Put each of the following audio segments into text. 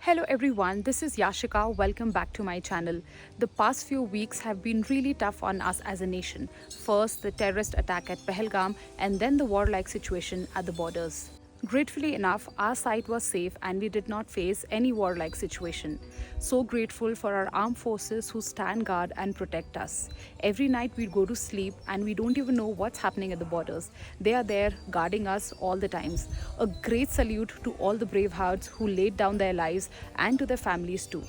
Hello everyone, this is Yashika. Welcome back to my channel. The past few weeks have been really tough on us as a nation. First, the terrorist attack at Pahalgam, and then the warlike situation at the borders. Gratefully enough, our site was safe and we did not face any warlike situation. So grateful for our armed forces who stand guard and protect us. Every night we go to sleep and we don't even know what's happening at the borders. They are there guarding us all the times. A great salute to all the brave hearts who laid down their lives and to their families too.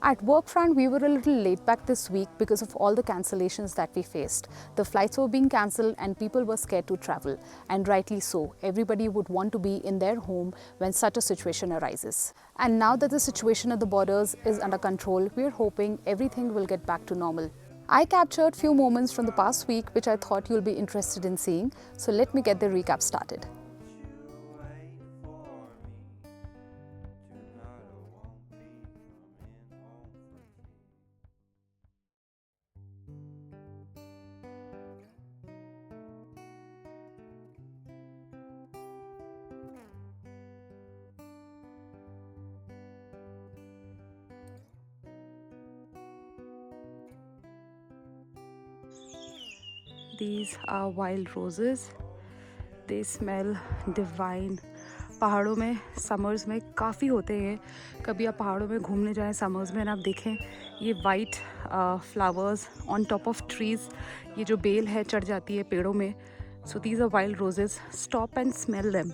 At work front, we were a little laid back this week because of all the cancellations that we faced. The flights were being cancelled and people were scared to travel. And rightly so. Everybody would want to be in their home when such a situation arises. And now that the situation at the borders is under control, we are hoping everything will get back to normal. I captured few moments from the past week which I thought you'll be interested in seeing. So let me get the recap started. These are wild roses. They smell divine. पहाड़ों में summers में काफ़ी होते हैं. कभी आप पहाड़ों में घूमने जाएं समर्स में और आप देखें ये white flowers on top of trees. ये जो बेल है चढ़ जाती है पेड़ों में. So these are wild roses. Stop and smell them.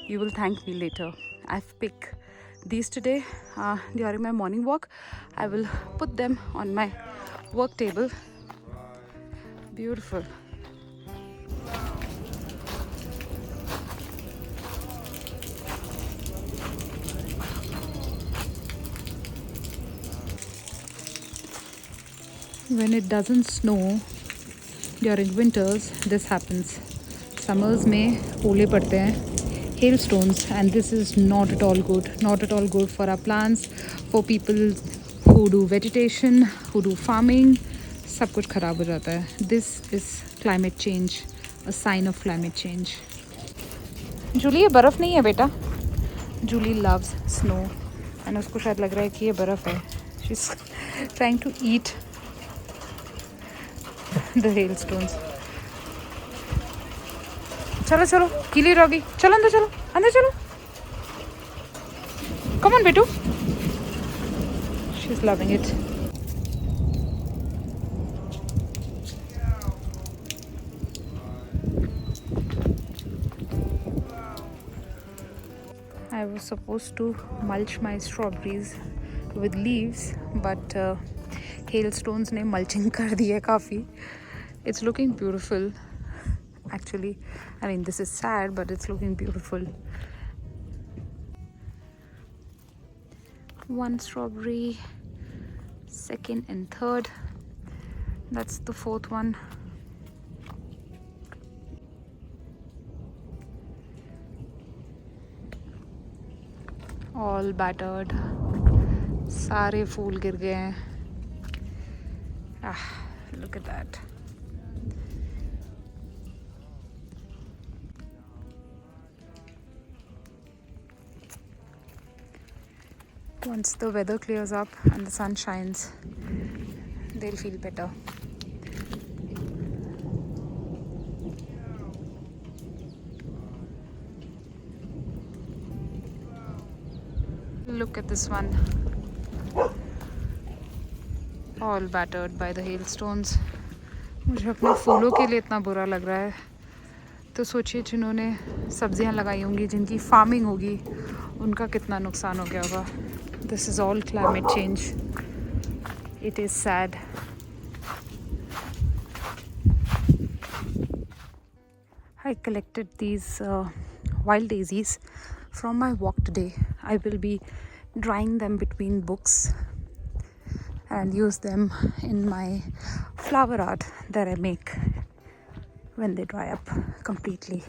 You will thank me later. I've picked these today during my morning walk. I will put them on my work table. Beautiful. When it doesn't snow during winters, this happens. Summers में ओले पड़ते हैं, hailstones, and this is not at all good. Not at all good for our plants, for people who do vegetation, who do farming. सब कुछ खराब हो जाता है. This is climate change, a sign of climate change. Jully, ये बर्फ़ नहीं है बेटा. जूली loves snow, and उसको शायद लग रहा है कि ये बर्फ़ है. She's trying to eat the hailstones. चलो चलो कीली रहोगी. चलो अंदर चलो, अंदर चलो. Come on बेटू. She's loving it. I was supposed to mulch my strawberries with leaves, but hailstones ने mulching कर दी है काफ़ी. It's looking beautiful. Actually, I mean this is sad, but it's looking beautiful. One strawberry, second and third. That's the fourth one. All battered. सारे फूल गिर गए हैं. Look at that. Once the weather clears up and the sun shines, they'll feel better. Look at this one. All battered by the hailstones. मुझे अपने फूलों के लिए इतना बुरा लग रहा है. तो सोचिए जिन्होंने सब्जियां लगाई होंगी, जिनकी फार्मिंग होगी, उनका कितना नुकसान हो गया होगा. This is all climate change. It is sad. I collected these wild daisies from my walk today. I will be drying them between books and use them in my flower art that I make when they dry up completely.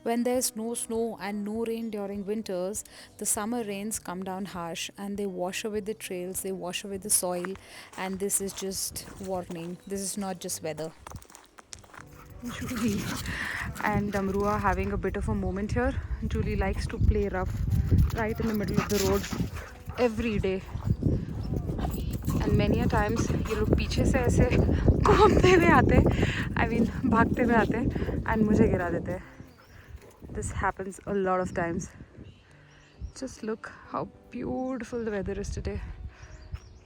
When there's no snow and no rain during winters, the summer rains come down harsh and they wash away the trails, they wash away the soil, and this is just warning. This is not just weather. Julie and Damru are having a bit of a moment here. Julie likes to play rough right in the middle of the road every day. And many a times ये लोग पीछे से ऐसे घूमते हुए आते हैं, I mean भागते हुए आते हैं and मुझे गिरा देते हैं. This happens a lot of times. Just look how beautiful the weather is today.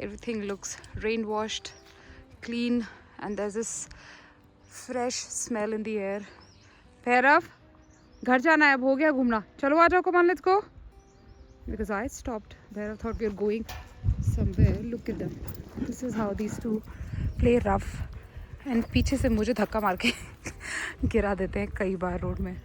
Everything looks rain washed, clean, and there's this fresh smell in the air. Bhairav, घर जाना है, अब हो गया घूमना, चलो आ जाओ, come on, let's go. Because I stopped. Bhairav thought we were going somewhere. Look at them. This is how these two play rough. And पीछे से मुझे धक्का मार के गिरा देते हैं कई बार रोड में.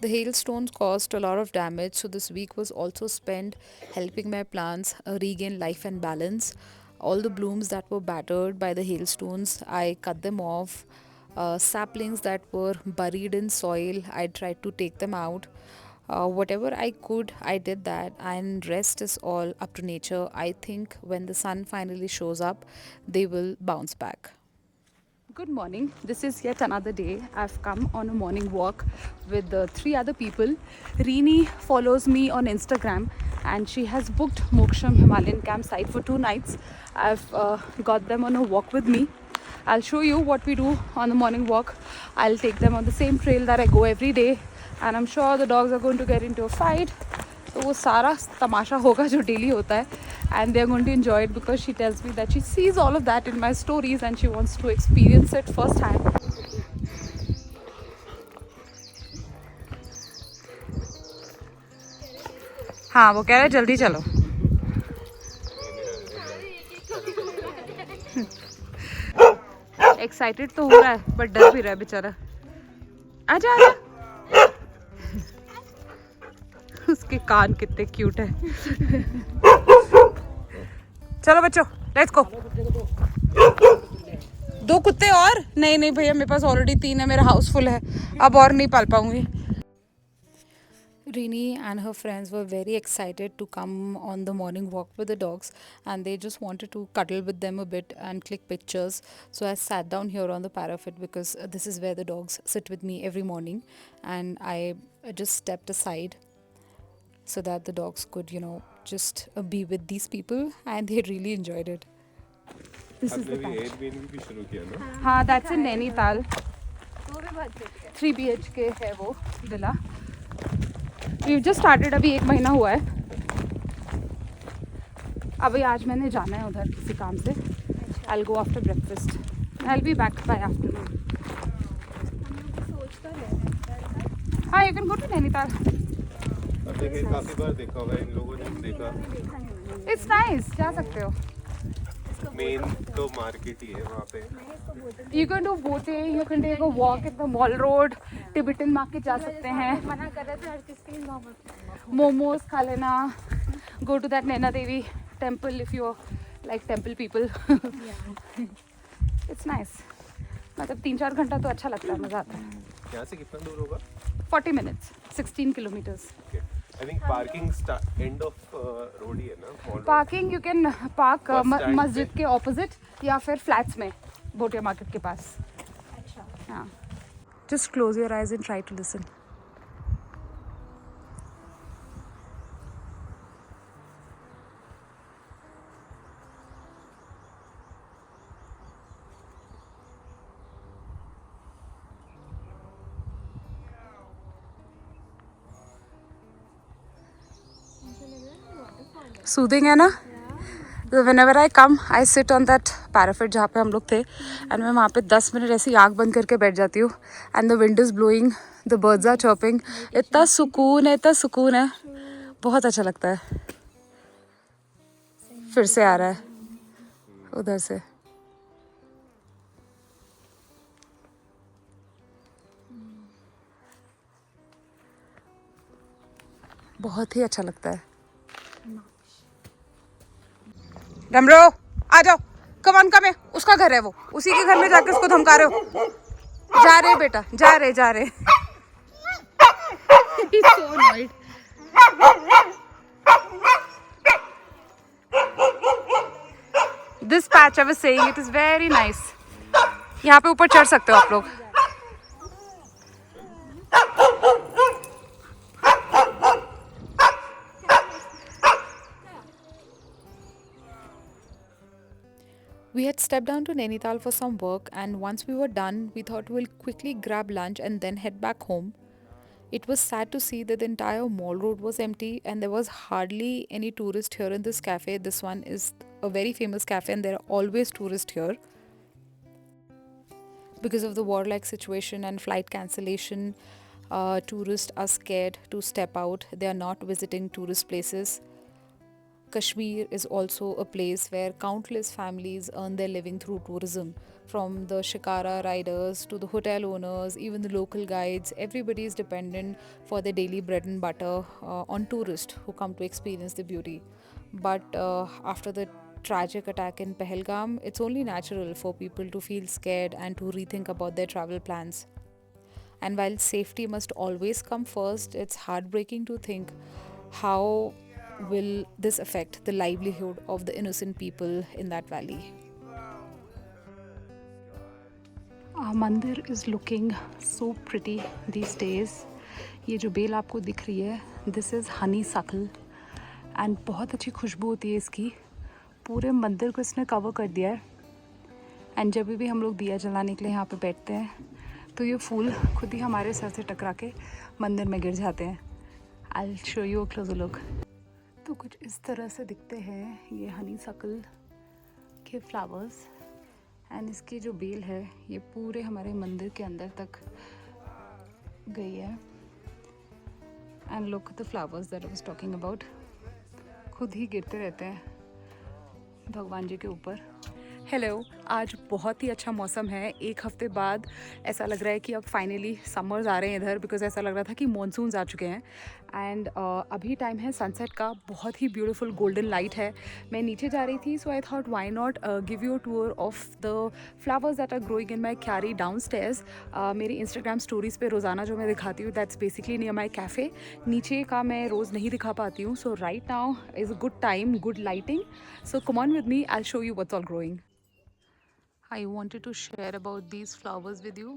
The hailstones caused a lot of damage, so this week was also spent helping my plants regain life and balance. All the blooms that were battered by the hailstones, I cut them off. Saplings that were buried in soil, I tried to take them out. Whatever I could, I did that, and rest is all up to nature. I think when the sun finally shows up, they will bounce back. Good morning. This is yet another day. I've come on a morning walk with 3 other people. Reeni follows me on Instagram and she has booked Moksham Himalayan campsite for 2 nights. I've got them on a walk with me. I'll show you what we do on the morning walk. I'll take them on the same trail that I go every day, and I'm sure the dogs are going to get into a fight. तो वो सारा तमाशा होगा जो daily होता है, and they're going to enjoy it because she tells me that she sees all of that in my stories and she wants to experience it firsthand. हाँ, वो कह रहे जल्दी चलो. एक्साइटेड तो हो रहा है बट डर भी रहा है बेचारा. आजा आजा. उसके कान कितने क्यूट है. चलो बच्चों, लेट्स गो. 2 कुत्ते और? नहीं भैया, मेरे पास ऑलरेडी 3 है, मेरा हाउस फुल है, अब और नहीं पाल पाऊंगी. Reeni and her friends were very excited to come on the morning walk with the dogs, and they just wanted to cuddle with them a bit and click pictures. So I sat down here on the parapet because this is where the dogs sit with me every morning, and I just stepped aside so that the dogs could, just be with these people, and they really enjoyed it. This is the Airbnb भी शुरू किया ना? हाँ, that's in Nainital. 3 BHK है वो villa. We've just started, अभी 1 महीना हुआ है. अभी आज मैंने जाना है उधर किसी काम से. I'll go after breakfast. I'll be back by afternoon. हाँ, you can go to Nainital. काफी बार देखा होगा इन लोगों ने देखा. It's nice, जा सकते हो. मेन तो मार्केट ही है वहाँ पे. You can do boating, you can take a walk in the mall road, Tibetan market जा सकते हैं. मना कर रहे थे हर किस के नॉर्मल. Momos खा लेना. Go to that Naina Devi temple if you like temple people. It's nice. मतलब 3-4 घंटा तो अच्छा लगता है, मजा आता है. यहाँ से कितना दूर होगा? 40 minutes, 16 kilometers. Okay. I think parking end of road ही है ना? Parking you can park stand मस्जिद के opposite या फिर flats में भोटिया मार्केट के पास. अच्छा. हाँ. Just close your eyes and try to listen. Soothing है ना? Whenever I come, I sit on that parapet जहाँ पे हम लोग थे, and मैं वहाँ पे 10 मिनट ऐसी आँख बंद करके बैठ जाती हूँ, and the wind is blowing, the birds are chirping. इतना सुकून है, बहुत अच्छा लगता है. फिर से आ रहा है उधर से. बहुत ही अच्छा लगता है. डमरो आ जाओ, कम ऑन कम है. उसका घर है वो, उसी के घर में जाके उसको धमका रहे हो. जा रहे बेटा, जा रहे. He's so annoyed. This patch I was saying, it is very nice. यहाँ पे ऊपर चढ़ सकते हो आप लोग. We had stepped down to Nainital for some work, and once we were done, we thought we'll quickly grab lunch and then head back home. It was sad to see that the entire mall road was empty and there was hardly any tourist here in this cafe. This one is a very famous cafe and there are always tourists here. Because of the war-like situation and flight cancellation, tourists are scared to step out. They are not visiting tourist places. Kashmir is also a place where countless families earn their living through tourism. From the shikara riders to the hotel owners, even the local guides, everybody is dependent for their daily bread and butter on tourists who come to experience the beauty. But after the tragic attack in Pahalgam, it's only natural for people to feel scared and to rethink about their travel plans. And while safety must always come first, it's heartbreaking to think how will this affect the livelihood of the innocent people in that valley. Our mandir is looking so pretty these days. ये जो bell आपको दिख रही है, this is honeysuckle and बहुत अच्छी खुशबू होती है इसकी. पूरे मंदिर को इसने कवर कर दिया है. एंड जब भी हम लोग दिया जलाने के लिए यहाँ पे बैठते हैं तो ये फूल खुद ही हमारे सर से टकरा के मंदिर में गिर जाते हैं. I'll show you a closer look. तो कुछ इस तरह से दिखते हैं ये honeysuckle के flowers. एंड इसकी जो बेल है ये पूरे हमारे मंदिर के अंदर तक गई है. And look the flowers that I was talking about. खुद ही गिरते रहते हैं भगवान जी के ऊपर. हेलो, आज बहुत ही अच्छा मौसम है. एक हफ्ते बाद ऐसा लग रहा है कि अब फाइनली समर्स आ रहे हैं इधर, बिकॉज ऐसा लग रहा था कि मॉनसून्स आ चुके हैं. एंड अभी टाइम है सनसेट का. बहुत ही ब्यूटीफुल गोल्डन लाइट है. मैं नीचे जा रही थी, so I thought why not give you a tour of the flowers that are growing in my kyari downstairs. मेरी इंस्टाग्राम स्टोरीज़ पे रोज़ाना जो मैं दिखाती हूँ that's basically near my cafe. नीचे का मैं रोज़ नहीं दिखा पाती हूँ. So right now is a good time, good lighting. So come on with me, I will show you what's all growing. I wanted to share about these flowers with you.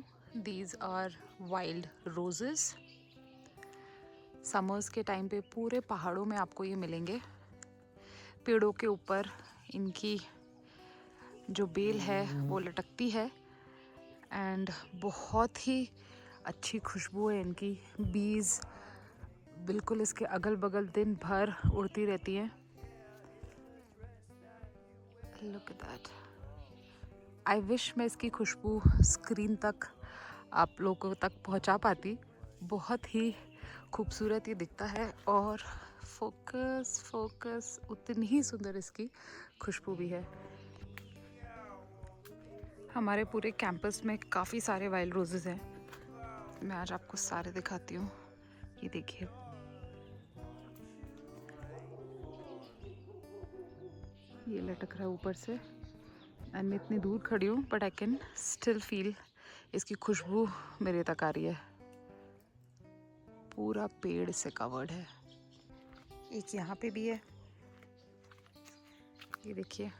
These are wild roses. Summers के time पे पूरे पहाड़ों में आपको ये मिलेंगे. पेड़ों के ऊपर इनकी जो बेल है वो लटकती है एंड बहुत ही अच्छी खुशबू है इनकी. बीज बिल्कुल इसके अगल बगल दिन भर उड़ती रहती हैं. Look at that. I wish मैं इसकी खुशबू स्क्रीन तक आप लोगों तक पहुंचा पाती. बहुत ही खूबसूरत ये दिखता है और फोकस उतनी ही सुंदर इसकी खुशबू भी है. हमारे पूरे कैंपस में काफ़ी सारे वाइल्ड रोजेस हैं. मैं आज आपको सारे दिखाती हूँ. ये देखिए, ये लटक रहा है ऊपर से. एंड मैं इतनी दूर खड़ी हूँ but I can still feel इसकी खुशबू मेरे तक आ रही है. पूरा पेड़ से कवर्ड है. एक यहाँ पे भी है, ये देखिए.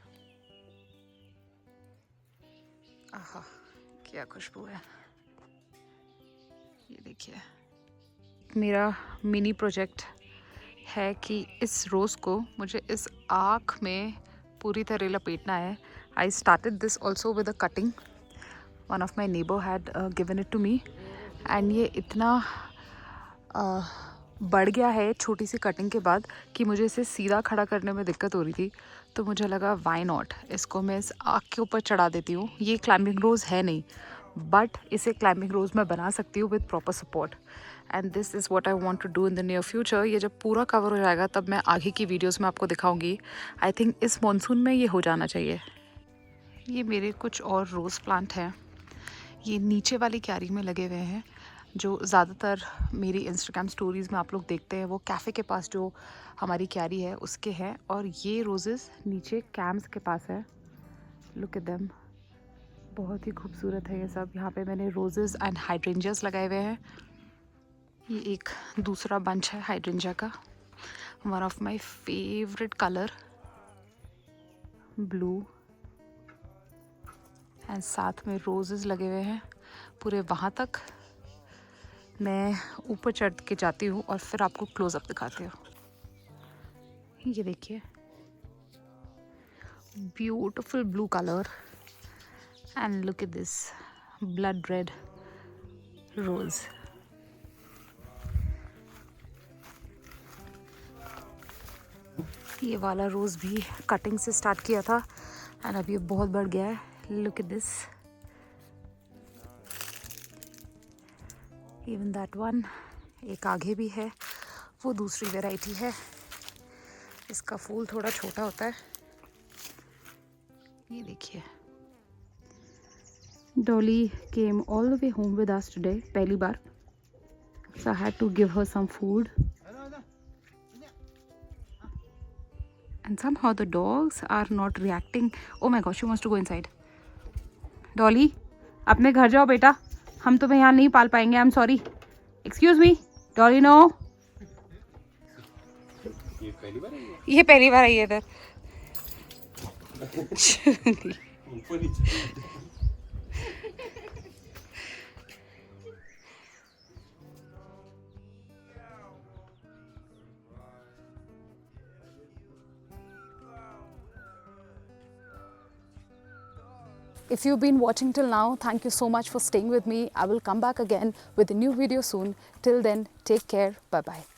आहा, क्या खुशबू है. ये देखिए. मेरा मिनी प्रोजेक्ट है कि इस रोज़ को मुझे इस आँख में पूरी तरह लपेटना है. I started this also with a cutting. One of my neighbor had given it to me. And ये इतना बढ़ गया है छोटी सी कटिंग के बाद कि मुझे इसे सीधा खड़ा करने में दिक्कत हो रही थी. तो मुझे लगा व्हाई नॉट, इसको मैं इस आँख के ऊपर चढ़ा देती हूँ. ये क्लाइंबिंग रोज़ है नहीं, बट इसे क्लाइंबिंग रोज़ मैं बना सकती हूँ with proper support. And this is what I want to do in the near future. ये जब पूरा कवर हो जाएगा तब मैं आगे की वीडियोस में आपको दिखाऊंगी. आई थिंक इस मॉनसून में ये हो जाना चाहिए. ये मेरे कुछ और रोज़ प्लांट हैं. ये नीचे वाली क्यारी में लगे हुए हैं जो ज़्यादातर मेरी इंस्टाग्राम स्टोरीज़ में आप लोग देखते हैं. वो कैफ़े के पास जो हमारी क्यारी है उसके हैं. और ये रोज़ेस नीचे कैम्प्स के पास है. Look at them. बहुत ही खूबसूरत है ये सब. यहाँ पे मैंने रोज़ेस एंड हाइड्रेंजियास लगाए हुए हैं. ये एक दूसरा बंच है हाइड्रेंजिया का. One of my favourite colour, blue. And साथ में रोजेस लगे हुए हैं पूरे वहाँ तक। मैं ऊपर चढ़ के जाती हूँ और फिर आपको क्लोजअप दिखाती हूँ। ये देखिए, beautiful blue colour and look at this blood red rose. ये वाला रोज भी कटिंग से स्टार्ट किया था एंड अब ये बहुत बढ़ गया है। Look at this, even that one. एक आगे भी है, वो दूसरी वैरायटी है। इसका फूल थोड़ा छोटा होता है। ये देखिए, Dolly came all the way home with us today, पहली बार। So I had to give her some food and somehow the dogs are not reacting. Oh my gosh, she wants to go inside. Dolly, अपने घर जाओ बेटा, हम तुम्हें यहाँ नहीं पाल पाएंगे। I am sorry, excuse me Dolly. No, ये पहली बार आई है इधर। If you've been watching till now, thank you so much for staying with me. I will come back again with a new video soon. Till then, take care. Bye bye.